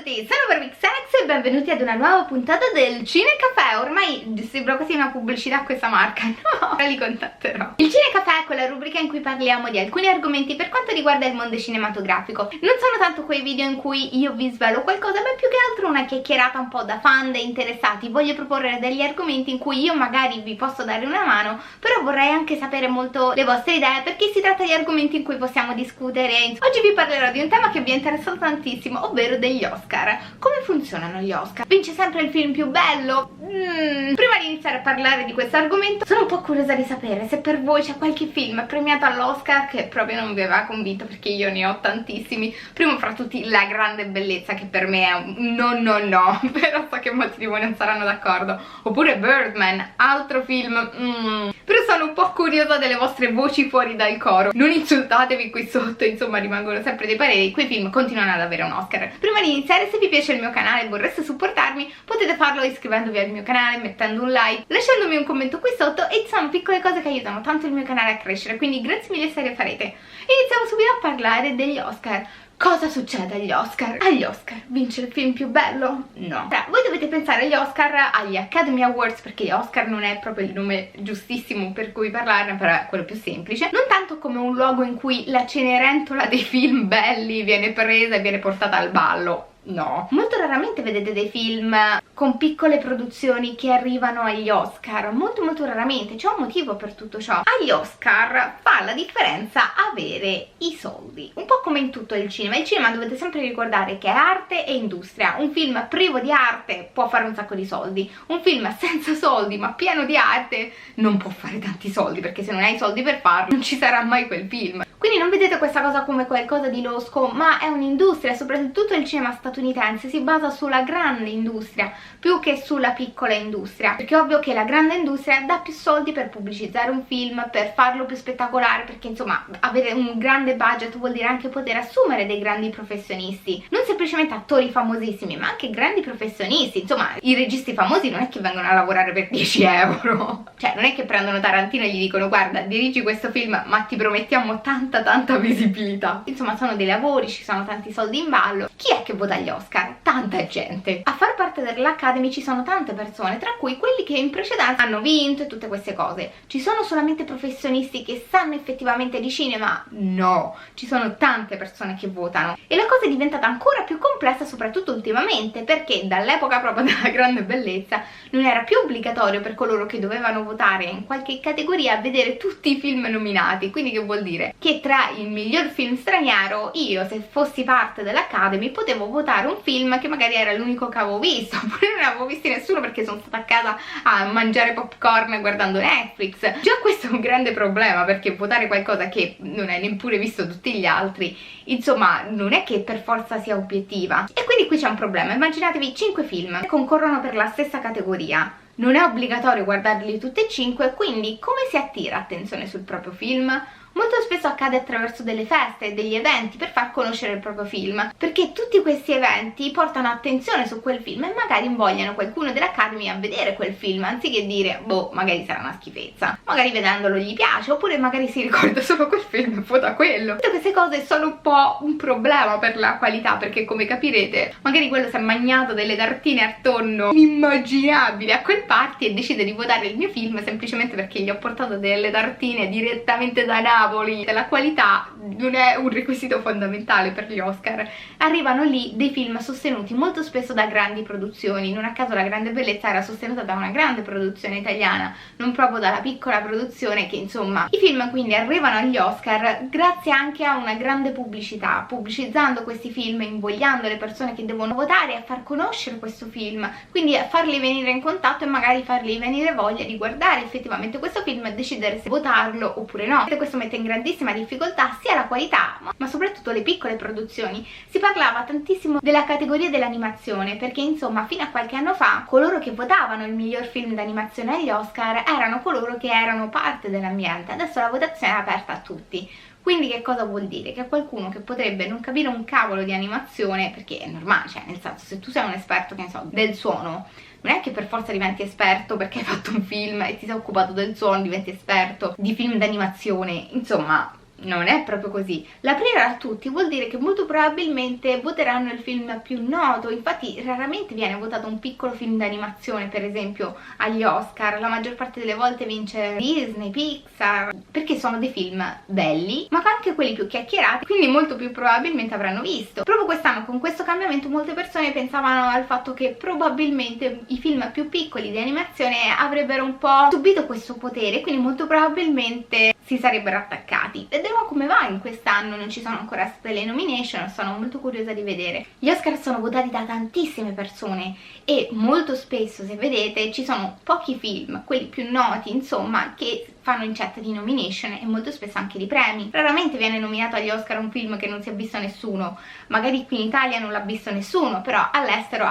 tutti, sono Barbixenex e benvenuti ad una nuova puntata del Cinecaffè. Ormai sembra quasi una pubblicità questa marca, no? Ora li contatterò. Il Cinecaffè è quella rubrica in cui parliamo di alcuni argomenti per quanto riguarda il mondo cinematografico. Non sono tanto quei video in cui io vi svelo qualcosa, ma più che altro una chiacchierata un po' da fan, da interessati. Voglio proporre degli argomenti in cui io magari vi posso dare una mano, però vorrei anche sapere molto le vostre idee, perché si tratta di argomenti in cui possiamo discutere. Oggi vi parlerò di un tema che vi è interessato tantissimo, ovvero degli Oscar. Come funzionano gli Oscar? Vince sempre il film più bello? Prima di iniziare a parlare di questo argomento sono un po' curiosa di sapere se per voi c'è qualche film premiato all'Oscar che proprio non vi aveva convinto, perché io ne ho tantissimi. Primo fra tutti La Grande Bellezza, che per me è un no, però so che molti di voi non saranno d'accordo. Oppure Birdman, altro film però sono un po' curiosa delle vostre voci fuori dal coro. Non insultatevi qui sotto, insomma rimangono sempre dei pareri. Quei film continuano ad avere un Oscar. Prima di iniziare, se vi piace il mio canale e vorreste supportarmi, potete farlo iscrivendovi al mio canale, mettendo un like, lasciandomi un commento qui sotto, e sono piccole cose che aiutano tanto il mio canale a crescere, quindi grazie mille se le farete. Iniziamo subito a parlare degli Oscar. Cosa succede agli Oscar? Agli Oscar vince il film più bello? No. Voi dovete pensare agli Oscar, agli Academy Awards, perché gli Oscar non è proprio il nome giustissimo per cui parlarne, però è quello più semplice. Non tanto come un luogo in cui la Cenerentola dei film belli viene presa e viene portata al ballo. No. Molto raramente vedete dei film con piccole produzioni che arrivano agli Oscar, molto raramente. C'è un motivo per tutto ciò. Agli Oscar fa la differenza avere i soldi, un po' come in tutto il cinema. Il cinema dovete sempre ricordare che è arte e industria. Un film privo di arte può fare un sacco di soldi, un film senza soldi ma pieno di arte non può fare tanti soldi, perché se non hai i soldi per farlo non ci sarà mai quel film. Quindi non vedete questa cosa come qualcosa di losco, ma è un'industria. Soprattutto il cinema statunitense si basa sulla grande industria più che sulla piccola industria, perché è ovvio che la grande industria dà più soldi per pubblicizzare un film, per farlo più spettacolare, perché insomma avere un grande budget vuol dire anche poter assumere dei grandi professionisti, non semplicemente attori famosissimi ma anche grandi professionisti. Insomma, i registi famosi non è che vengono a lavorare per 10 euro, cioè non è che prendono Tarantino e gli dicono guarda dirigi questo film ma ti promettiamo tanta visibilità. Insomma sono dei lavori, ci sono tanti soldi in ballo. Chi è che vota agli Oscar? Tanta gente. A far parte dell'Academy ci sono tante persone, tra cui quelli che in precedenza hanno vinto e tutte queste cose. Ci sono solamente professionisti che sanno effettivamente di cinema? No, ci sono tante persone che votano, e la cosa è diventata ancora più complessa soprattutto ultimamente, perché dall'epoca proprio della Grande Bellezza non era più obbligatorio per coloro che dovevano votare in qualche categoria vedere tutti i film nominati. Quindi che vuol dire? Che tra il miglior film straniero io, se fossi parte dell'Academy, potevo votare un film che magari era l'unico che avevo visto, oppure non avevo visto nessuno perché sono stata a casa a mangiare popcorn guardando Netflix. Già questo è un grande problema, perché votare qualcosa che non hai neppure visto tutti gli altri, insomma non è che per forza sia obiettiva. E quindi qui c'è un problema. Immaginatevi 5 film che concorrono per la stessa categoria. Non è obbligatorio guardarli tutti e 5, quindi come si attira attenzione sul proprio film? Molto spesso accade attraverso delle feste, degli eventi per far conoscere il proprio film, perché tutti questi eventi portano attenzione su quel film e magari invogliano qualcuno dell'Academy a vedere quel film, anziché dire boh, magari sarà una schifezza, magari vedendolo gli piace, oppure magari si ricorda solo quel film e vota quello. Tutte queste cose sono un po' un problema per la qualità, perché come capirete magari quello si è magnato delle tartine al tonno inimmaginabili a quel party e decide di votare il mio film semplicemente perché gli ho portato delle tartine direttamente da Napoli. La qualità non è un requisito fondamentale per gli Oscar. Arrivano lì dei film sostenuti molto spesso da grandi produzioni. Non a caso La Grande Bellezza era sostenuta da una grande produzione italiana, non proprio dalla piccola produzione. Che insomma, i film quindi arrivano agli Oscar grazie anche a una grande pubblicità, pubblicizzando questi film, invogliando le persone che devono votare a far conoscere questo film, quindi a farli venire in contatto e magari fargli venire voglia di guardare effettivamente questo film e decidere se votarlo oppure no. E questo mette in grandissima difficoltà sia la qualità ma soprattutto le piccole produzioni. Si parlava tantissimo della categoria dell'animazione, perché insomma fino a qualche anno fa coloro che votavano il miglior film d'animazione agli Oscar erano coloro che erano parte dell'ambiente. Adesso la votazione è aperta a tutti. Quindi che cosa vuol dire? Che qualcuno che potrebbe non capire un cavolo di animazione, perché è normale, cioè nel senso, se tu sei un esperto, che ne so, del suono, non è che per forza diventi esperto perché hai fatto un film e ti sei occupato del suono, diventi esperto di film d'animazione. Insomma, non è proprio così. L'aprire a tutti vuol dire che molto probabilmente voteranno il film più noto, infatti raramente viene votato un piccolo film d'animazione, per esempio agli Oscar, la maggior parte delle volte vince Disney, Pixar, perché sono dei film belli, ma anche quelli più chiacchierati, quindi molto più probabilmente avranno visto. Proprio quest'anno con questo cambiamento molte persone pensavano al fatto che probabilmente i film più piccoli di animazione avrebbero un po' subito questo potere, quindi molto probabilmente si sarebbero attaccati. Vedremo come va in quest'anno, non ci sono ancora state le nomination, sono molto curiosa di vedere. Gli Oscar sono votati da tantissime persone e molto spesso, se vedete, ci sono pochi film, quelli più noti insomma, che fanno incetta di nomination e molto spesso anche di premi. Raramente viene nominato agli Oscar un film che non si è visto nessuno, magari qui in Italia non l'ha visto nessuno, però all'estero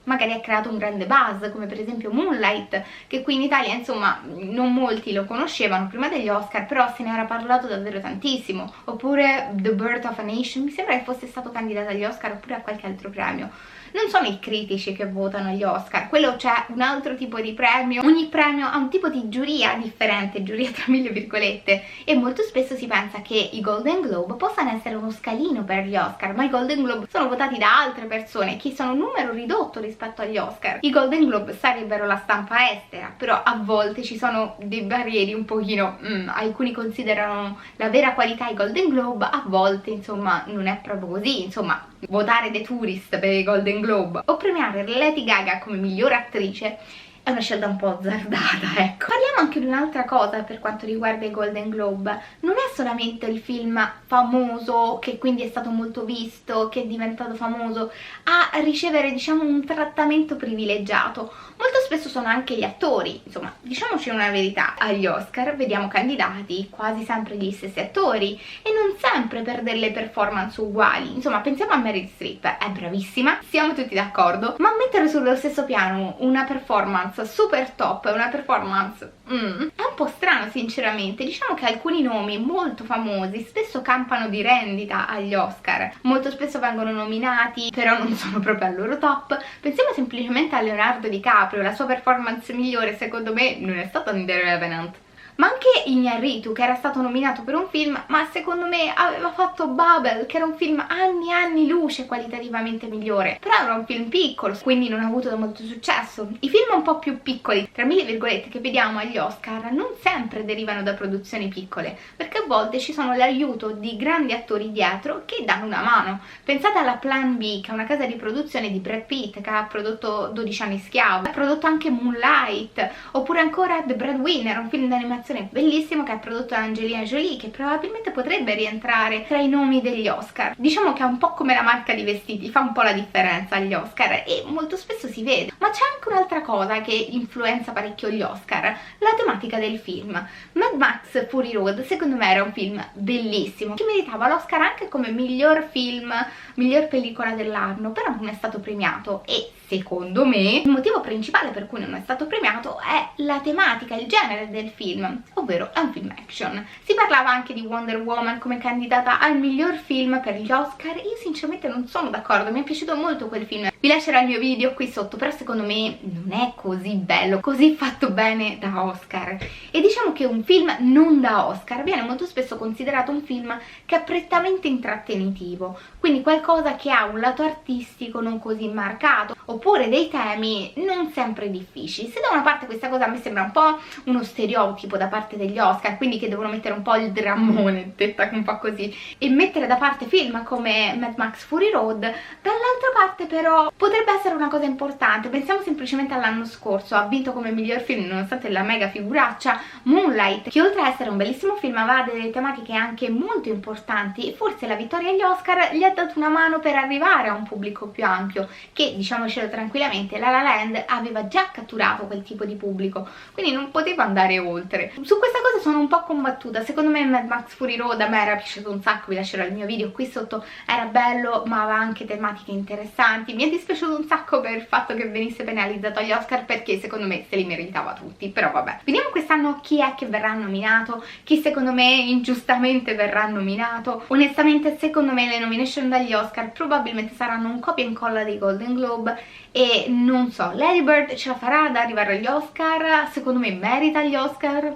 magari ha creato un grande buzz, come per esempio Moonlight, che qui in Italia insomma non molti lo conoscevano prima degli Oscar, però se ne era parlato davvero tantissimo. Oppure The Birth of a Nation, mi sembra che fosse stato candidato agli Oscar oppure a qualche altro premio. Non sono i critici che votano agli Oscar, quello c'è un altro tipo di premio, ogni premio ha un tipo di giuria differente, giuria tra mille virgolette, e molto spesso si pensa che i Golden Globe possano essere uno scalino per gli Oscar, ma i Golden Globe sono votati da altre persone che sono un numero ridotto rispetto agli Oscar. I Golden Globe sarebbero la stampa estera, però a volte ci sono dei barrieri un pochino, alcuni considerano la vera qualità i Golden Globe, a volte insomma non è proprio così, insomma votare The Tourist per i Golden Globe o premiare Lady Gaga come miglior attrice è una scelta un po' azzardata, ecco. Parliamo anche di un'altra cosa per quanto riguarda i Golden Globe. Non è solamente il film famoso, che quindi è stato molto visto, che è diventato famoso, a ricevere, diciamo, un trattamento privilegiato. Molto spesso sono anche gli attori, insomma, diciamoci una verità. Agli Oscar vediamo candidati quasi sempre gli stessi attori e non sempre per delle performance uguali. Insomma, pensiamo a Meryl Streep, è bravissima, siamo tutti d'accordo, ma mettere sullo stesso piano una performance super top e una performance è un po' strano sinceramente. Diciamo che alcuni nomi molto famosi spesso campano di rendita agli Oscar, molto spesso vengono nominati però non sono proprio al loro top. Pensiamo semplicemente a Leonardo DiCaprio, la sua performance migliore secondo me non è stata in The Revenant, ma anche Iñárritu, che era stato nominato per un film, ma secondo me aveva fatto Babel, che era un film anni e anni luce qualitativamente migliore, però era un film piccolo, quindi non ha avuto molto successo. I film un po' più piccoli, tra mille virgolette, che vediamo agli Oscar non sempre derivano da produzioni piccole, perché a volte ci sono l'aiuto di grandi attori dietro che danno una mano. Pensate alla Plan B, che è una casa di produzione di Brad Pitt, che ha prodotto 12 anni schiavo, ha prodotto anche Moonlight, oppure ancora The Breadwinner, un film d'animazione bellissimo che ha prodotto da Angelina Jolie, che probabilmente potrebbe rientrare tra i nomi degli Oscar. Diciamo che è un po' come la marca di vestiti, fa un po' la differenza agli Oscar e molto spesso si vede. Ma c'è anche un'altra cosa che influenza parecchio gli Oscar, la tematica del film. Mad Max Fury Road secondo me era un film bellissimo, che meritava l'Oscar anche come miglior film, miglior pellicola dell'anno, però non è stato premiato e secondo me il motivo principale per cui non è stato premiato è la tematica, il genere del film, ovvero è un film action. Si parlava anche di Wonder Woman come candidata al miglior film per gli Oscar. Io sinceramente non sono d'accordo, mi è piaciuto molto quel film, vi lascerò il mio video qui sotto, però secondo me non è così bello, così fatto bene da Oscar. E diciamo che un film non da Oscar viene molto spesso considerato un film che è prettamente intrattenitivo, quindi qualcosa che ha un lato artistico non così marcato, oppure dei temi non sempre difficili. Se da una parte questa cosa a me sembra un po' uno stereotipo da parte degli Oscar, quindi che devono mettere un po' il drammone, detta un po' così, e mettere da parte film come Mad Max Fury Road, dall'altra parte però potrebbe essere una cosa importante. Pensiamo semplicemente all'anno scorso, ha vinto come miglior film, nonostante la mega figuraccia, Moonlight, che oltre a essere un bellissimo film aveva delle tematiche anche molto importanti e forse la vittoria agli Oscar gli ha dato una mano per arrivare a un pubblico più ampio, che diciamocelo tranquillamente La La Land aveva già catturato quel tipo di pubblico, quindi non poteva andare oltre. Su questa cosa sono un po' combattuta. Secondo me Mad Max Fury Road a me era piaciuto un sacco, vi lascerò il mio video qui sotto, era bello ma aveva anche tematiche interessanti. Mi è dispiaciuto un sacco per il fatto che venisse penalizzato agli Oscar, perché secondo me se li meritava tutti, però vabbè. Vediamo quest'anno chi è che verrà nominato, chi secondo me ingiustamente verrà nominato. Onestamente secondo me le nomination dagli Oscar probabilmente saranno un copia e incolla dei Golden Globe e non so, Lady Bird ce la farà ad arrivare agli Oscar? Secondo me merita gli Oscar?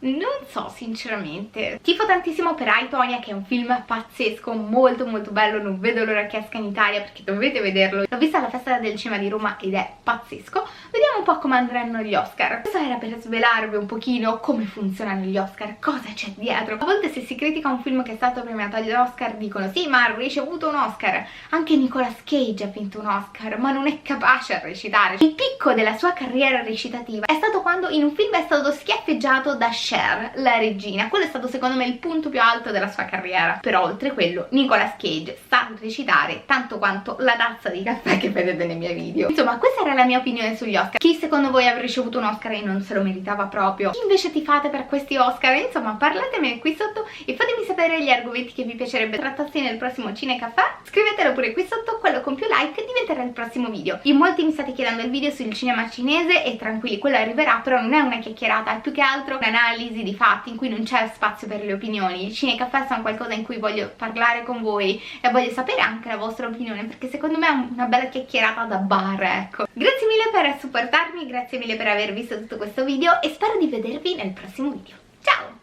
Non so sinceramente. Tifo tantissimo per I, Tonya, che è un film pazzesco, molto molto bello, non vedo l'ora che esca in Italia perché dovete vederlo. L'ho vista alla Festa del Cinema di Roma ed è pazzesco. Vediamo un po' come andranno gli Oscar. Questo era per svelarvi un pochino come funzionano gli Oscar, cosa c'è dietro. A volte se si critica un film che è stato premiato agli Oscar dicono sì, ma ha ricevuto un Oscar. Anche Nicolas Cage ha vinto un Oscar, ma non è capace a recitare. Il picco della sua carriera recitativa è stato quando in un film è stato schiaffeggiato da Cher, la regina. Quello è stato secondo me il punto più alto della sua carriera. Però oltre quello Nicolas Cage sa recitare tanto quanto la tazza di caffè che vedete nei miei video. Insomma, questa era la mia opinione sugli Oscar. Chi secondo voi avrebbe ricevuto un Oscar e non se lo meritava proprio? Chi invece tifate per questi Oscar? Insomma, parlatemi qui sotto e fatemi sapere gli argomenti che vi piacerebbe trattarsi nel prossimo Cinecaffè. Scrivetelo pure qui sotto, quello con più like diventerà il prossimo video. In molti mi state chiedendo il video sul cinema cinese e tranquilli, quello arriverà, però non è una chiacchierata, è più che altro un'analisi di fatti in cui non c'è spazio per le opinioni. I Cinecaffè sono qualcosa in cui voglio parlare con voi e voglio sapere anche la vostra opinione, perché secondo me è una bella chiacchierata da bar, ecco. Grazie mille per supportarmi, grazie mille per aver visto tutto questo video e spero di vedervi nel prossimo video. Ciao!